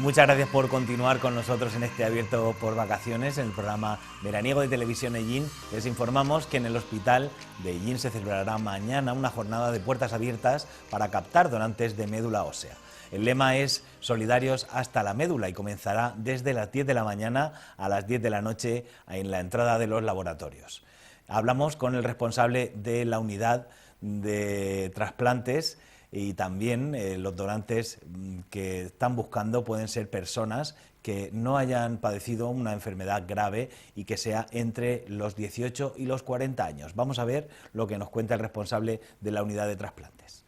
muchas gracias por continuar con nosotros en este Abierto por Vacaciones, en el programa veraniego de Televisión Ellín. Les informamos que en el hospital de Ellín se celebrará mañana una jornada de puertas abiertas para captar donantes de médula ósea. El lema es Solidarios hasta la médula y comenzará desde las 10 de la mañana a las 10 de la noche en la entrada de los laboratorios. Hablamos con el responsable de la unidad de trasplantes y también los donantes que están buscando pueden ser personas que no hayan padecido una enfermedad grave y que sea entre los 18 y los 40 años. Vamos a ver lo que nos cuenta el responsable de la unidad de trasplantes.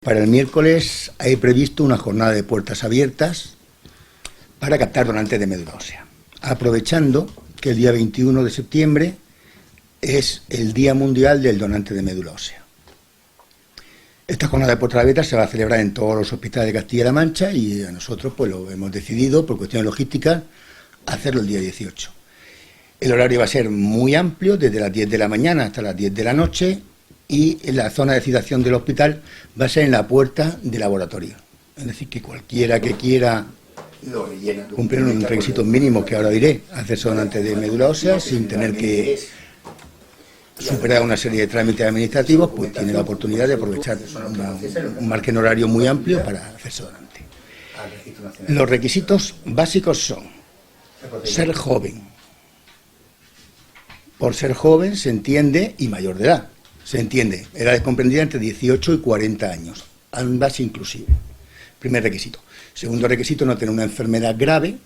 Para el miércoles hay previsto una jornada de puertas abiertas para captar donantes de médula ósea, aprovechando que el día 21 de septiembre es el Día Mundial del Donante de Médula Ósea. Esta jornada de puertas abiertas se va a celebrar en todos los hospitales de Castilla-La Mancha y a nosotros pues lo hemos decidido, por cuestiones logísticas, hacerlo el día 18. El horario va a ser muy amplio, desde las 10 de la mañana hasta las 10 de la noche, y en la zona de citación del hospital va a ser en la puerta de laboratorio. Es decir, que cualquiera que quiera cumplir unos requisitos mínimos que ahora diré, hacerse donante de médula ósea sin tener que superar una serie de trámites administrativos, pues tiene la oportunidad de aprovechar un margen horario muy amplio para hacerse donante. Los requisitos básicos son ser joven. Por ser joven se entiende, y mayor de edad, se entiende, edades comprendidas entre 18 y 40 años, ambas inclusive. Primer requisito. Segundo requisito, no tener una enfermedad grave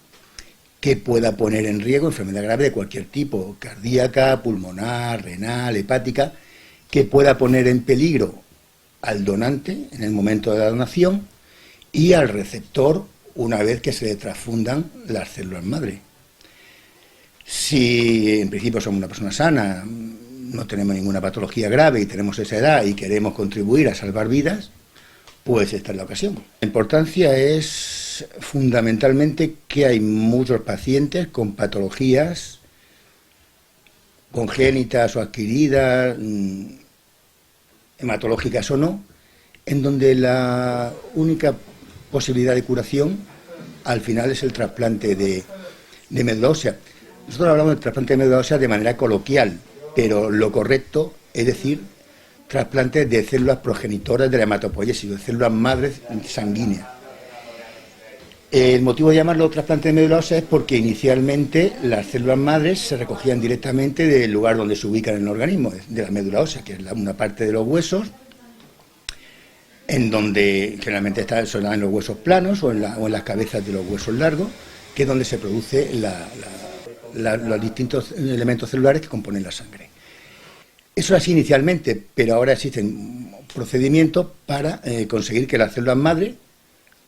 que pueda poner en riesgo, enfermedad grave de cualquier tipo, cardíaca, pulmonar, renal, hepática, que pueda poner en peligro al donante en el momento de la donación y al receptor una vez que se le transfundan las células madre. Si en principio somos una persona sana, no tenemos ninguna patología grave y tenemos esa edad y queremos contribuir a salvar vidas, pues esta es la ocasión. La importancia es fundamentalmente que hay muchos pacientes con patologías congénitas o adquiridas, hematológicas o no, en donde la única posibilidad de curación al final es el trasplante de médula ósea. Nosotros hablamos del trasplante de médula ósea de manera coloquial, pero lo correcto es decir trasplantes de células progenitoras de la hematopoiesis, de células madres sanguíneas. El motivo de llamarlo trasplante de médula ósea es porque inicialmente las células madres se recogían directamente del lugar donde se ubican en el organismo, de la médula ósea, que es una parte de los huesos, en donde generalmente son en los huesos planos o en las cabezas de los huesos largos, que es donde se producen los distintos elementos celulares que componen la sangre. Eso es así inicialmente, pero ahora existen procedimientos para conseguir que las células madre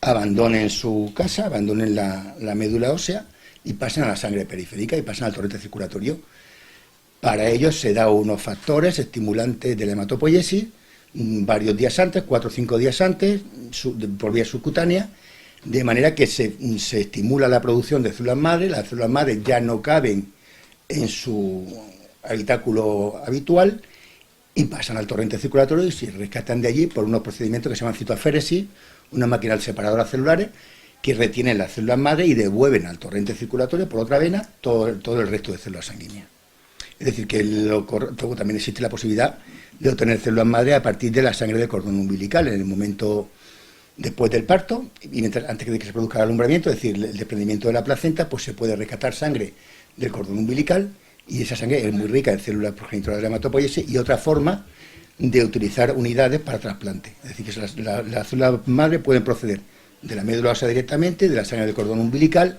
abandonen su casa, abandonen la médula ósea y pasen a la sangre periférica y pasen al torrente circulatorio. Para ello se da unos factores estimulantes de la hematopoiesis varios días antes, 4 o 5 días antes, por vía subcutánea, de manera que se estimula la producción de células madre. Las células madre ya no caben en su habitáculo habitual y pasan al torrente circulatorio y se rescatan de allí por unos procedimientos que se llaman citoaféresis, una máquina separadora celulares que retienen las células madre y devuelven al torrente circulatorio por otra vena todo el resto de células sanguíneas. Es decir, que también existe la posibilidad de obtener células madre a partir de la sangre del cordón umbilical en el momento después del parto y antes de que se produzca el alumbramiento, es decir, el desprendimiento de la placenta, pues se puede rescatar sangre del cordón umbilical y esa sangre es muy rica en células progenitoras de la hematopoiesis y otra forma de utilizar unidades para trasplante. Es decir, que las células madre pueden proceder de la médula ósea directamente, de la sangre del cordón umbilical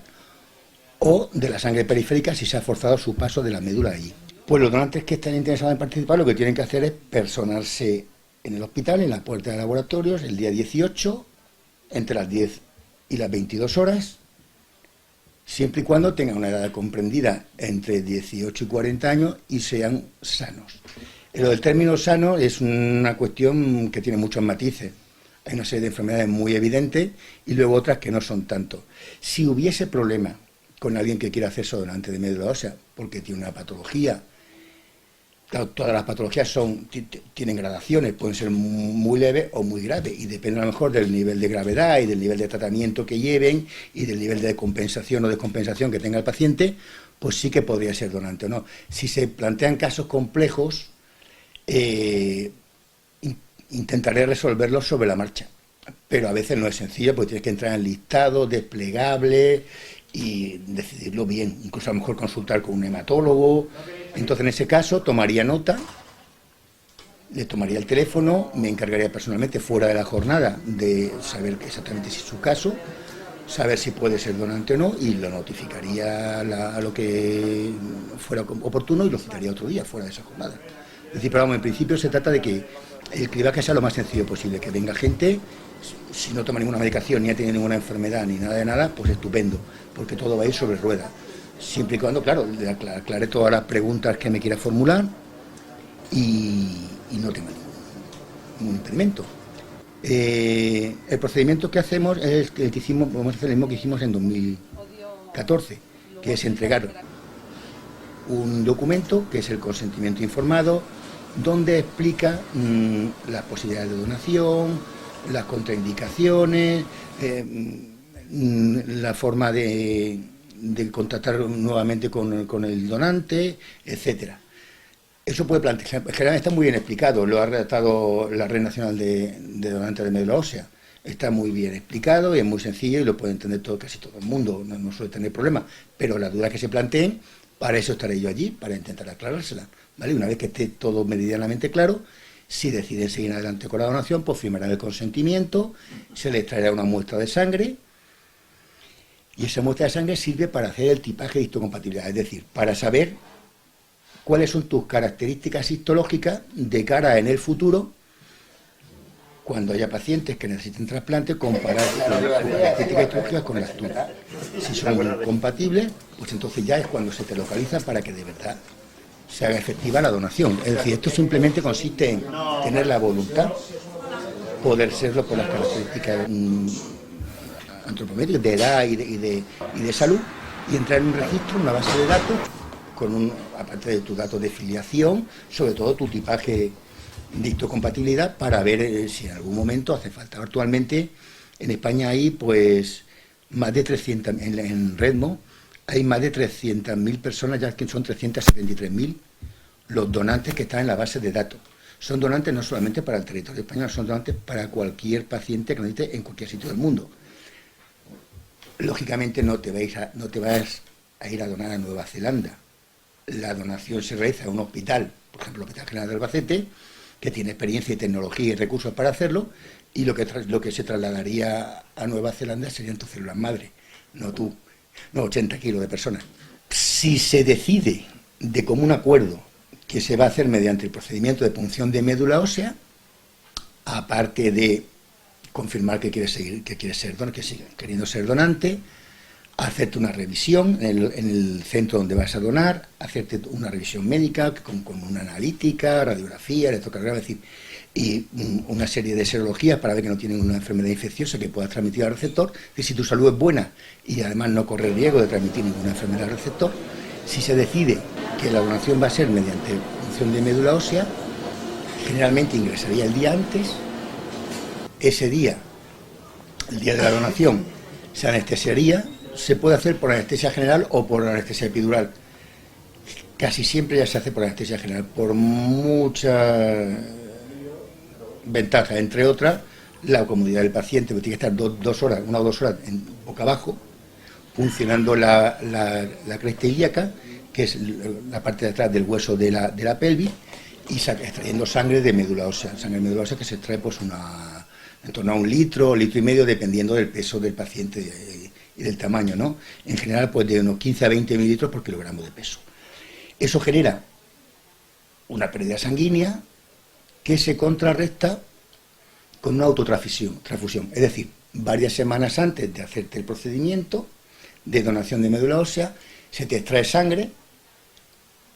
o de la sangre periférica si se ha forzado su paso de la médula allí. Pues los donantes que estén interesados en participar lo que tienen que hacer es personarse en el hospital, en la puerta de laboratorios, el día 18, entre las 10 y las 22 horas, siempre y cuando tengan una edad comprendida entre 18 y 40 años y sean sanos. Lo del término sano es una cuestión que tiene muchos matices. Hay una serie de enfermedades muy evidentes y luego otras que no son tanto. Si hubiese problema con alguien que quiera hacerse donante de médula ósea porque tiene una patología Claro, todas las patologías tienen gradaciones, pueden ser muy leves o muy graves, y depende a lo mejor del nivel de gravedad y del nivel de tratamiento que lleven y del nivel de compensación o descompensación que tenga el paciente, pues sí que podría ser donante o no. Si se plantean casos complejos, intentaré resolverlos sobre la marcha, pero a veces no es sencillo porque tienes que entrar en listado desplegable y decidirlo bien, incluso a lo mejor consultar con un hematólogo. Entonces, en ese caso, tomaría nota, le tomaría el teléfono, me encargaría personalmente fuera de la jornada de saber exactamente si es su caso, saber si puede ser donante o no, y lo notificaría a lo que fuera oportuno y lo citaría otro día fuera de esa jornada. Es decir, pero vamos, en principio se trata de que el cribaje sea lo más sencillo posible, que venga gente, si no toma ninguna medicación, ni ha tenido ninguna enfermedad, ni nada de nada, pues estupendo, porque todo va a ir sobre ruedas. Siempre y cuando, claro, le aclare todas las preguntas que me quiera formular y no tenga ningún impedimento. El procedimiento que hacemos es el que hicimos, vamos a hacer el mismo que hicimos en 2014, que es entregar un documento, que es el consentimiento informado, donde explica las posibilidades de donación, las contraindicaciones, la forma de contactar nuevamente con el donante, etcétera. Eso puede plantear, generalmente está muy bien explicado, lo ha redactado la Red Nacional de Donantes de Médula Ósea. Está muy bien explicado y es muy sencillo y lo puede entender casi todo el mundo, no suele tener problemas, pero las dudas que se planteen, para eso estaré yo allí, para intentar aclarárselas, ¿vale? Una vez que esté todo meridianamente claro, si deciden seguir adelante con la donación, pues firmarán el consentimiento, se les traerá una muestra de sangre, y esa muestra de sangre sirve para hacer el tipaje de histocompatibilidad, es decir, para saber cuáles son tus características histológicas de cara en el futuro, cuando haya pacientes que necesiten trasplante, comparar sus características histológicas con las tuyas. Si son compatibles, pues entonces ya es cuando se te localiza para que de verdad se haga efectiva la donación. Es decir, esto simplemente consiste en tener la voluntad, poder serlo por las características antropométricas de edad y de salud, y entrar en un registro, una base de datos, aparte de tus datos de filiación, sobre todo tu tipaje de histocompatibilidad, para ver si en algún momento hace falta. Actualmente en España hay pues más de 300, en Redmo hay más de 300.000 personas, ya que son 373.000 los donantes que están en la base de datos. Son donantes no solamente para el territorio español, son donantes para cualquier paciente que lo necesite en cualquier sitio del mundo. Lógicamente no te vas a ir a donar a Nueva Zelanda. La donación se realiza en un hospital, por ejemplo el Hospital General de Albacete, que tiene experiencia y tecnología y recursos para hacerlo, y lo que se trasladaría a Nueva Zelanda serían tus células madre, no 80 kilos de personas. Si se decide de común acuerdo que se va a hacer mediante el procedimiento de punción de médula ósea, aparte de confirmar que quieres queriendo ser donante, hacerte una revisión en el centro donde vas a donar, hacerte una revisión médica con una analítica, radiografía, electrocardiograma, es decir, y una serie de serologías para ver que no tienen una enfermedad infecciosa que puedas transmitir al receptor. Y si tu salud es buena y además no corre el riesgo de transmitir ninguna enfermedad al receptor, si se decide que la donación va a ser mediante punción de médula ósea, generalmente ingresaría el día antes. Ese día, el día de la donación, se anestesiaría. Se puede hacer por anestesia general o por anestesia epidural. Casi siempre ya se hace por anestesia general, por muchas ventajas, entre otras, la comodidad del paciente, porque tiene que estar una o dos horas en boca abajo, funcionando la cresta ilíaca, que es la parte de atrás del hueso de la pelvis, y extrayendo sangre de médula ósea. Sangre de médula ósea que se extrae pues en torno a 1 litro, litro y medio, dependiendo del peso del paciente y del tamaño, ¿no? En general, pues de unos 15 a 20 mililitros por kilogramo de peso. Eso genera una pérdida sanguínea que se contrarresta con una autotransfusión. Es decir, varias semanas antes de hacerte el procedimiento de donación de médula ósea, se te extrae sangre,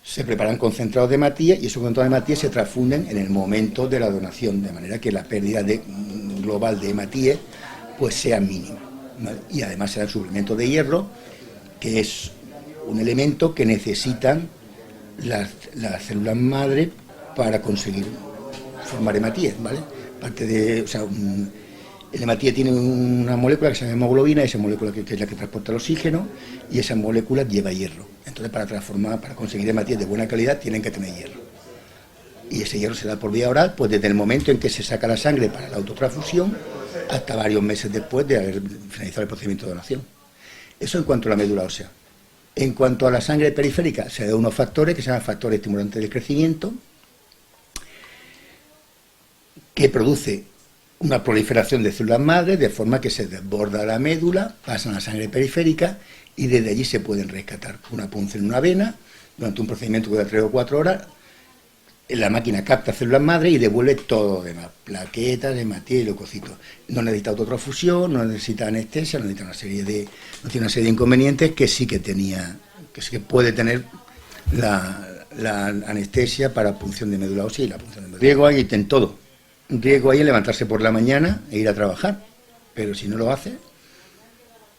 se preparan concentrados de hematía y esos concentrados de hematía se transfunden en el momento de la donación, de manera que la pérdida global de hematía pues sea mínima, ¿vale? Y además se da suplemento de hierro, que es un elemento que necesitan las células madre para conseguir formar hematíes, ¿vale? Parte de, o sea, el hematía tiene una molécula que se llama hemoglobina, esa molécula que es la que transporta el oxígeno, y esa molécula lleva hierro. Entonces, para conseguir hematíes de buena calidad, tienen que tener hierro. Y ese hierro se da por vía oral, pues desde el momento en que se saca la sangre para la autotransfusión, hasta varios meses después de haber finalizado el procedimiento de donación. Eso en cuanto a la médula ósea. En cuanto a la sangre periférica, se da unos factores que se llaman factores estimulantes del crecimiento, que produce una proliferación de células madres, de forma que se desborda la médula, pasan a la sangre periférica y desde allí se pueden rescatar una punción en una vena, durante un procedimiento que dura 3 o 4 horas, la máquina capta células madres y devuelve todo demás, plaquetas, hematíes y leucocitos. No necesita autotransfusión, no necesita anestesia, no necesita tiene una serie de inconvenientes que sí que puede tener la anestesia para punción de médula ósea y la punción de médula. Riesgo hay en todo. Riesgo hay en levantarse por la mañana e ir a trabajar, pero si no lo hace,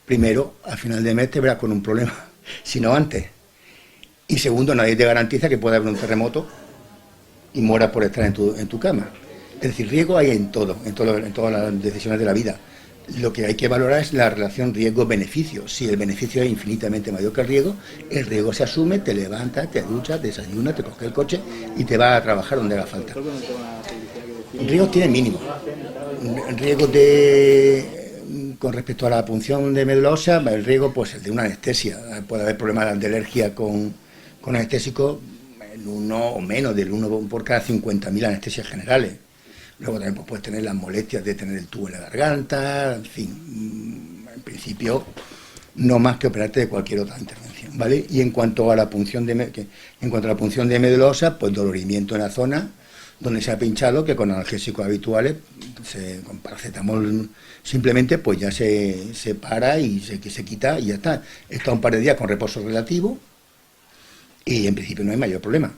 primero, al final de mes te verás con un problema, si no antes. Y segundo, nadie te garantiza que pueda haber un terremoto y mueras por estar en tu cama. Es decir, riesgo hay en todo, en todas las decisiones de la vida. Lo que hay que valorar es la relación riesgo-beneficio. Si el beneficio es infinitamente mayor que el riesgo se asume, te levantas, te duchas, desayunas, te coges el coche y te vas a trabajar donde haga falta. Riesgos tiene mínimo. Riesgos con respecto a la punción de médula ósea, el riesgo pues el de una anestesia. Puede haber problemas de alergia con anestésicos, el 1 o menos del 1 por cada 50.000 anestesias generales. Luego también pues, puedes tener las molestias de tener el tubo en la garganta, en fin, en principio no más que operarte de cualquier otra intervención, ¿vale? Y en cuanto a la punción de médula ósea, pues dolorimiento en la zona donde se ha pinchado, que con analgésicos habituales, con paracetamol simplemente, pues ya se para y se quita y ya está. Está un par de días con reposo relativo y en principio no hay mayor problema.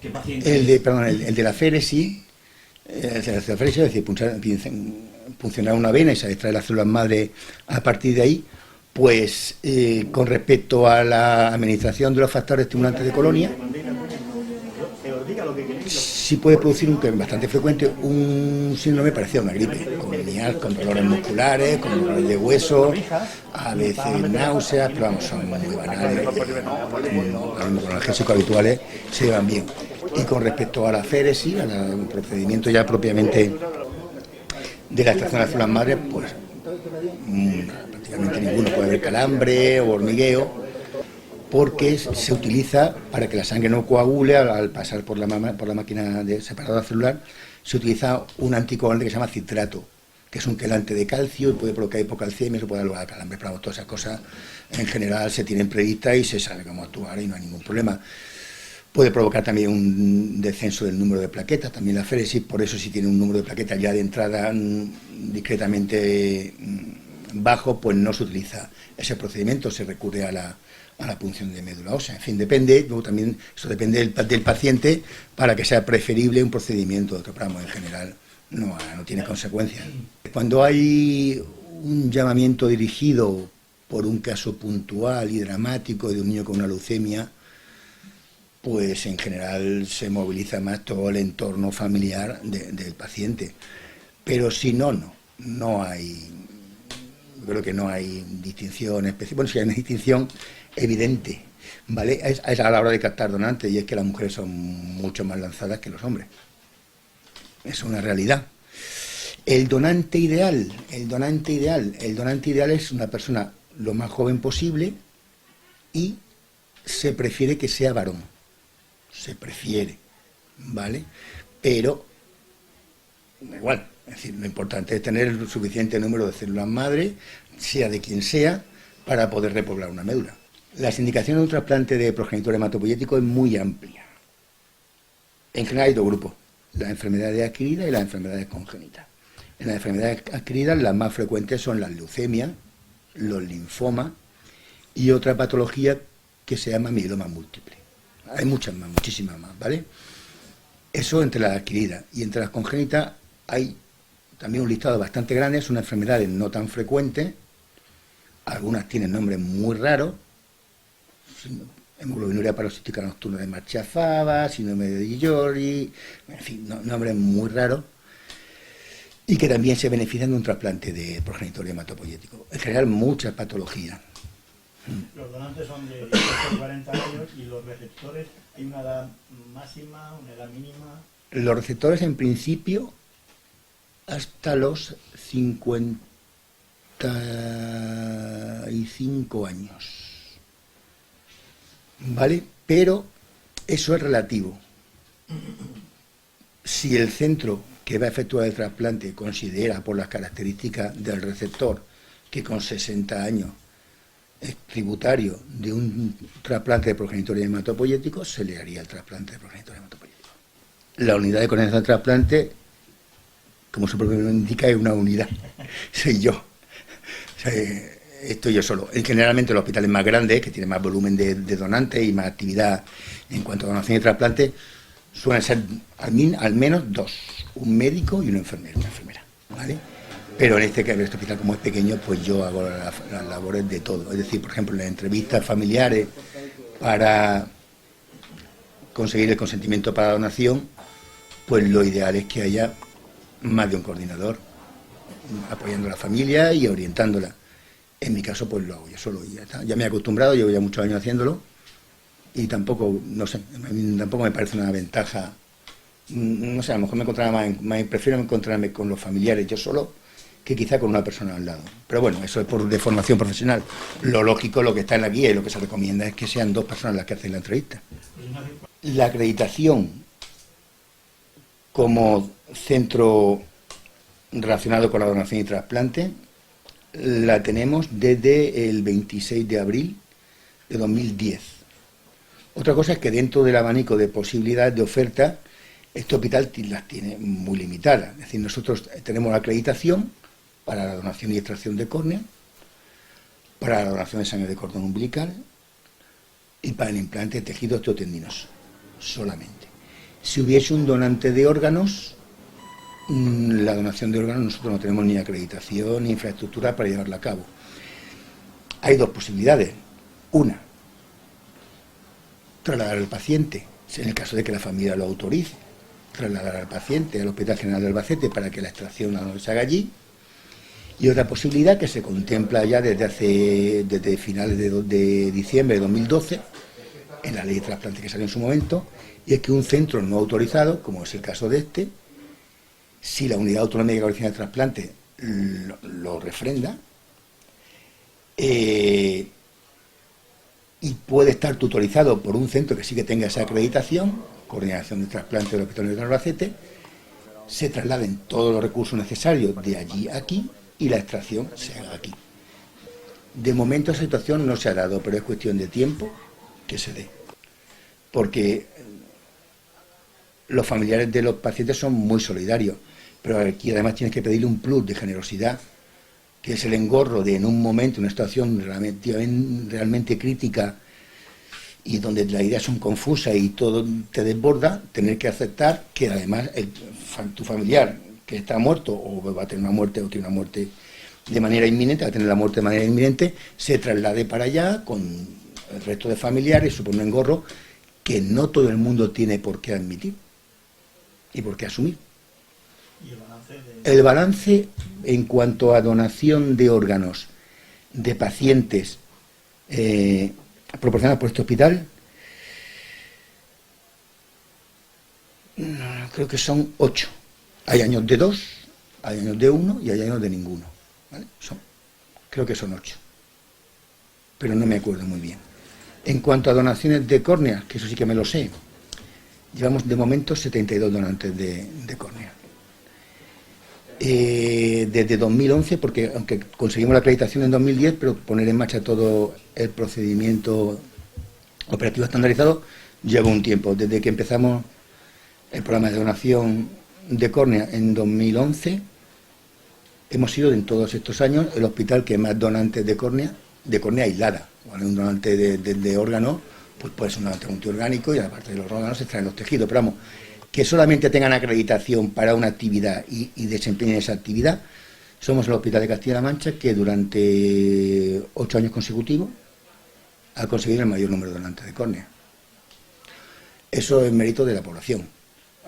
¿Qué paciente? El de la féresis, es decir, puncionar una vena y se extrae las células madre a partir de ahí, pues con respecto a la administración de los factores estimulantes de colonia, sí puede producir bastante frecuente un síndrome parecido a una gripe, con dolores musculares, con dolores de hueso, a veces náuseas, pero vamos, son muy banales, con analgésicos habituales se llevan bien. Y con respecto a la féresis, al procedimiento ya propiamente de la extracción de las células madres, pues prácticamente ninguno. Puede haber calambre o hormigueo, porque se utiliza para que la sangre no coagule al pasar por la máquina de separadora celular. Se utiliza un anticoagulante que se llama citrato, que es un quelante de calcio y puede provocar hipocalcemia, eso puede dar lugar a calambres. Pero todas esas cosas en general se tienen previstas y se sabe cómo actuar y no hay ningún problema. Puede provocar también un descenso del número de plaquetas, también la féresis, por eso si tiene un número de plaquetas ya de entrada discretamente bajo, pues no se utiliza ese procedimiento, se recurre a la punción de médula ósea. En fin, depende, luego también eso depende del paciente para que sea preferible un procedimiento, que en general no tiene consecuencias. Cuando hay un llamamiento dirigido por un caso puntual y dramático de un niño con una leucemia, pues en general se moviliza más todo el entorno familiar del paciente. Pero si no hay, yo creo que no hay distinción específica. Bueno, si hay una distinción evidente, ¿vale? Es a la hora de captar donantes, y es que las mujeres son mucho más lanzadas que los hombres. Es una realidad. El donante ideal es una persona lo más joven posible y se prefiere que sea varón. Se prefiere, ¿vale? Pero, igual, es decir, lo importante es tener el suficiente número de células madre, sea de quien sea, para poder repoblar una médula. Las indicaciones de un trasplante de progenitor hematopoyético es muy amplia. En general hay dos grupos, las enfermedades adquiridas y las enfermedades congénitas. En las enfermedades adquiridas las más frecuentes son las leucemias, los linfomas y otra patología que se llama mieloma múltiple. Hay muchas más, muchísimas más, ¿vale? Eso entre las adquiridas. Y entre las congénitas hay también un listado bastante grande, son enfermedades no tan frecuentes, algunas tienen nombres muy raros, hemoglobinuria paroxística nocturna de Marchafava, síndrome de Di-Giorgi, en fin, nombres muy raros, y que también se benefician de un trasplante de progenitor hematopoyético. En general, muchas patologías. Los donantes son de 40 años y los receptores, ¿hay una edad máxima, una edad mínima? Los receptores, en principio, hasta los 55 años. ¿Vale? Pero eso es relativo. Si el centro que va a efectuar el trasplante considera por las características del receptor que con 60 años es tributario de un trasplante de progenitor hematopoyético, se le haría el trasplante de progenitor hematopoyético. La unidad de coordinación de trasplante, como su propio nombre indica, es una unidad. Soy yo. O sea, estoy yo solo. Generalmente los hospitales más grandes, que tienen más volumen de donantes y más actividad en cuanto a donación y trasplante, suelen ser al menos dos, un médico y un enfermero, una enfermera, ¿vale? Pero en este hospital, como es pequeño, pues yo hago las labores de todo. Es decir, por ejemplo, en las entrevistas familiares para conseguir el consentimiento para la donación, pues lo ideal es que haya más de un coordinador apoyando a la familia y orientándola. En mi caso, pues lo hago yo solo y ya está. Ya me he acostumbrado, llevo ya muchos años haciéndolo y tampoco, no sé, a mí tampoco me parece una ventaja. No sé, a lo mejor prefiero encontrarme con los familiares yo solo que quizá con una persona al lado. Pero bueno, eso es de formación profesional. Lo lógico, lo que está en la guía y lo que se recomienda es que sean dos personas las que hacen la entrevista. La acreditación como centro relacionado con la donación y trasplante la tenemos desde el 26 de abril de 2010. Otra cosa es que dentro del abanico de posibilidades de oferta, este hospital las tiene muy limitadas. Es decir, nosotros tenemos la acreditación para la donación y extracción de córnea, para la donación de sangre de cordón umbilical y para el implante de tejido osteotendinoso, solamente. Si hubiese un donante de órganos, la donación de órganos nosotros no tenemos ni acreditación ni infraestructura para llevarla a cabo. Hay dos posibilidades. Una, trasladar al paciente, en el caso de que la familia lo autorice, trasladar al paciente al Hospital General de Albacete para que la extracción se haga allí. Y otra posibilidad que se contempla ya desde finales de diciembre de 2012, en la ley de trasplante que salió en su momento, y es que un centro no autorizado, como es el caso de este, si la Unidad Autonómica de Coordinación de Trasplante lo refrenda, y puede estar tutorizado por un centro que sí que tenga esa acreditación, coordinación de trasplante del Hospital de Albacete, se trasladen todos los recursos necesarios de allí a aquí y la extracción se haga aquí. De momento esa situación no se ha dado, pero es cuestión de tiempo que se dé. Porque los familiares de los pacientes son muy solidarios, pero aquí además tienes que pedirle un plus de generosidad, que es el engorro de en un momento, una situación realmente crítica y donde las ideas son confusas y todo te desborda, tener que aceptar que además tu familiar que está muerto o va a tener una muerte o tiene una muerte de manera inminente, va a tener la muerte de manera inminente, se traslade para allá con el resto de familiares, supone un engorro que no todo el mundo tiene por qué admitir y por qué asumir. ¿Y el balance en cuanto a donación de órganos de pacientes proporcionados por este hospital, creo que son 8. Hay años de 2, hay años de 1 y hay años de ninguno, ¿vale? Creo que son 8, pero no me acuerdo muy bien. En cuanto a donaciones de córneas, que eso sí que me lo sé, llevamos de momento 72 donantes de córnea. Desde 2011, porque aunque conseguimos la acreditación en 2010, pero poner en marcha todo el procedimiento operativo estandarizado lleva un tiempo. Desde que empezamos el programa de donación de córnea en 2011, hemos sido en todos estos años el hospital que más donantes de córnea aislada. Cuando un donante de órgano, pues puede ser un donante multiorgánico y aparte de los órganos se extraen los tejidos, pero vamos, que solamente tengan acreditación para una actividad y desempeñen esa actividad, somos el Hospital de Castilla-La Mancha que durante 8 años consecutivos a conseguir el mayor número de donantes de córnea. Eso es mérito de la población.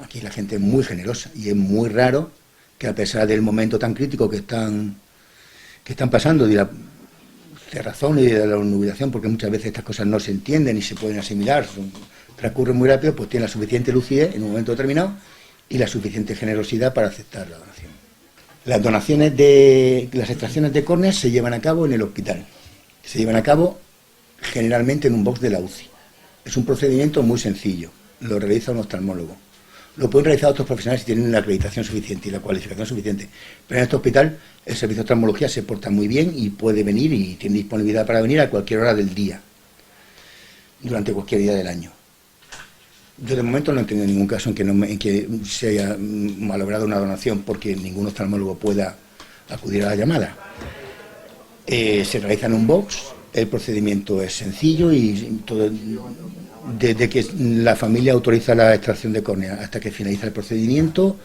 Aquí la gente es muy generosa y es muy raro que, a pesar del momento tan crítico que están pasando, de la cerrazón y de la nubilación, porque muchas veces estas cosas no se entienden y se pueden asimilar, transcurren muy rápido, pues tienen la suficiente lucidez en un momento determinado y la suficiente generosidad para aceptar la donación. Las extracciones de córneas se llevan a cabo en el hospital. Se llevan a cabo generalmente en un box de la UCI. Es un procedimiento muy sencillo, lo realiza un oftalmólogo. Lo pueden realizar otros profesionales si tienen la acreditación suficiente y la cualificación suficiente. Pero en este hospital el servicio de oftalmología se porta muy bien y puede venir y tiene disponibilidad para venir a cualquier hora del día, durante cualquier día del año. Yo de momento no he tenido ningún caso en que se haya malogrado una donación porque ningún oftalmólogo pueda acudir a la llamada. Se realiza en un box, el procedimiento es sencillo y todo, desde que la familia autoriza la extracción de córnea hasta que finaliza el procedimiento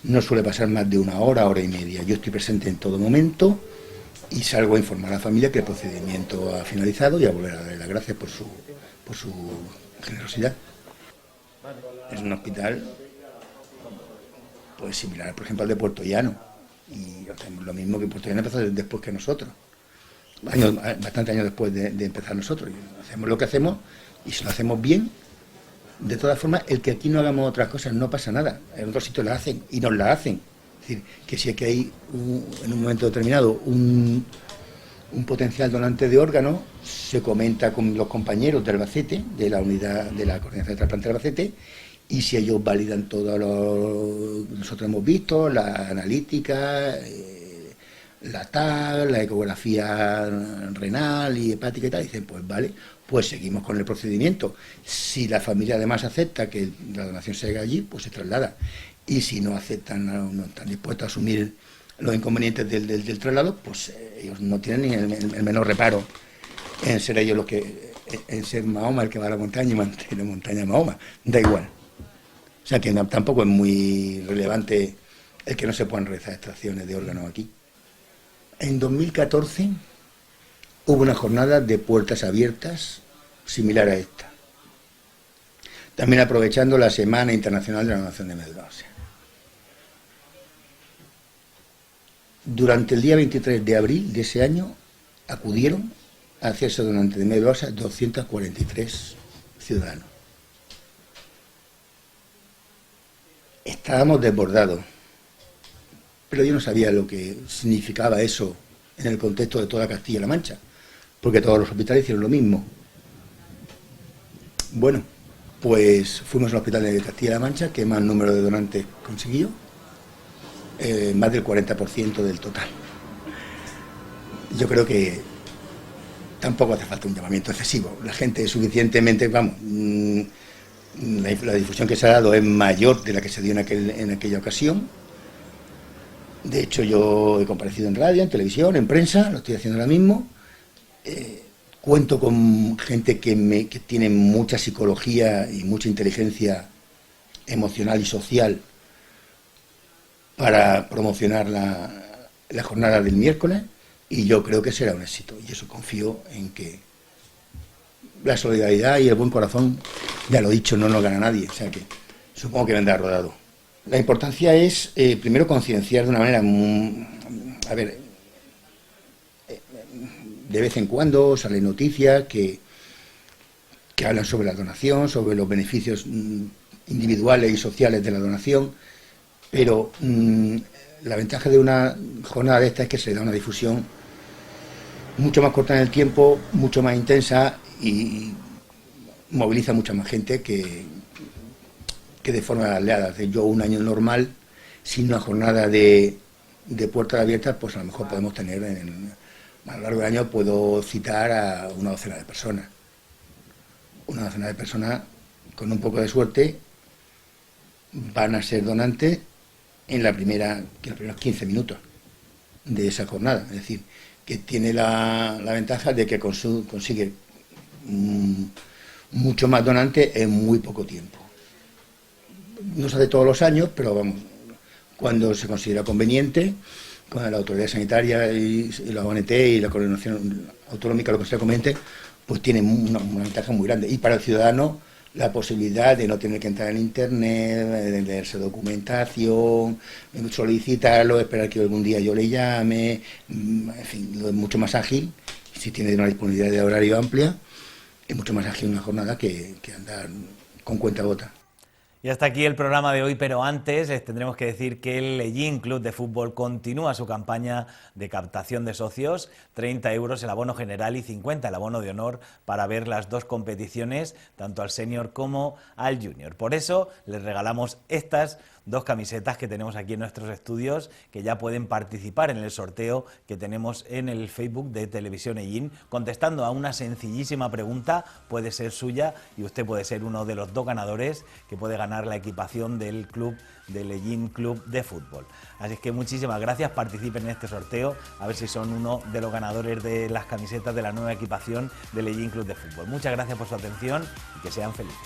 no suele pasar más de una hora, hora y media. Yo estoy presente en todo momento y salgo a informar a la familia que el procedimiento ha finalizado y a volver a darle las gracias por su generosidad. Es un hospital pues similar, por ejemplo, al de Puerto Llano, y hacemos lo mismo que Puerto Llano empezó después que nosotros, bastantes años después de empezar nosotros. Y hacemos lo que hacemos y si lo hacemos bien, de todas formas, el que aquí no hagamos otras cosas no pasa nada. En otros sitios la hacen y nos la hacen. Es decir, que si es que hay en un momento determinado un potencial donante de órganos, se comenta con los compañeros de Albacete, de la unidad de la coordinación de trasplante de Albacete, y si ellos validan todo lo que nosotros hemos visto, la analítica, la TAC, la ecografía renal y hepática y tal, dicen, pues vale, pues seguimos con el procedimiento. Si la familia además acepta que la donación se haga allí, pues se traslada. Y si no aceptan, no están dispuestos a asumir los inconvenientes del traslado, pues ellos no tienen ni el menor reparo en ser ellos los que, en ser Mahoma el que va a la montaña y mantiene la montaña a Mahoma, da igual. O sea que tampoco es muy relevante el que no se puedan realizar extracciones de órganos aquí. En 2014 hubo una jornada de puertas abiertas similar a esta, también aprovechando la Semana Internacional de la Donación de Médula Ósea. Durante el día 23 de abril de ese año acudieron a hacerse donante de médula ósea 243 ciudadanos. Estábamos desbordados, pero yo no sabía lo que significaba eso en el contexto de toda Castilla-La Mancha, porque todos los hospitales hicieron lo mismo. Bueno, pues fuimos al hospital de Castilla-La Mancha, que más número de donantes consiguió, más del 40% del total. Yo creo que tampoco hace falta un llamamiento excesivo. La gente es suficientemente, la difusión que se ha dado es mayor de la que se dio en aquella ocasión. De hecho, yo he comparecido en radio, en televisión, en prensa, lo estoy haciendo ahora mismo. Cuento con gente que tiene mucha psicología y mucha inteligencia emocional y social para promocionar la jornada del miércoles, y yo creo que será un éxito, y eso confío en que la solidaridad y el buen corazón, ya lo he dicho, no nos gana nadie, o sea que supongo que vendrá rodado. La importancia es, primero, concienciar de una manera, de vez en cuando salen noticias que hablan sobre la donación, sobre los beneficios individuales y sociales de la donación, pero la ventaja de una jornada de esta es que se le da una difusión mucho más corta en el tiempo, mucho más intensa, y moviliza mucha más gente que de forma aliada. Yo, un año normal, sin una jornada de puertas abiertas, pues a lo mejor podemos tener, a lo largo del año puedo citar a una docena de personas. Una docena de personas, con un poco de suerte, van a ser donantes en los primeros 15 minutos de esa jornada. Es decir, que tiene la ventaja de que consigue mucho más donantes en muy poco tiempo. No se hace todos los años, pero vamos, cuando se considera conveniente, con la autoridad sanitaria y la ONT y la coordinación autonómica lo considera conveniente, pues tiene una ventaja muy grande. Y para el ciudadano, la posibilidad de no tener que entrar en internet, de leerse documentación, solicitarlo, esperar que algún día yo le llame, en fin, lo es mucho más ágil, si tiene una disponibilidad de horario amplia, es mucho más ágil una jornada que andar con cuenta-gota. Y hasta aquí el programa de hoy, pero antes les tendremos que decir que el Ellín Club de Fútbol continúa su campaña de captación de socios, 30 euros el abono general y 50 el abono de honor para ver las dos competiciones, tanto al senior como al junior. Por eso les regalamos estas dos camisetas que tenemos aquí en nuestros estudios, que ya pueden participar en el sorteo que tenemos en el Facebook de Televisión Ellín. Contestando a una sencillísima pregunta, puede ser suya y usted puede ser uno de los dos ganadores que puede ganar la equipación del club, del Ellín Club de Fútbol. Así es que muchísimas gracias, participen en este sorteo, a ver si son uno de los ganadores de las camisetas de la nueva equipación del Ellín Club de Fútbol. Muchas gracias por su atención y que sean felices.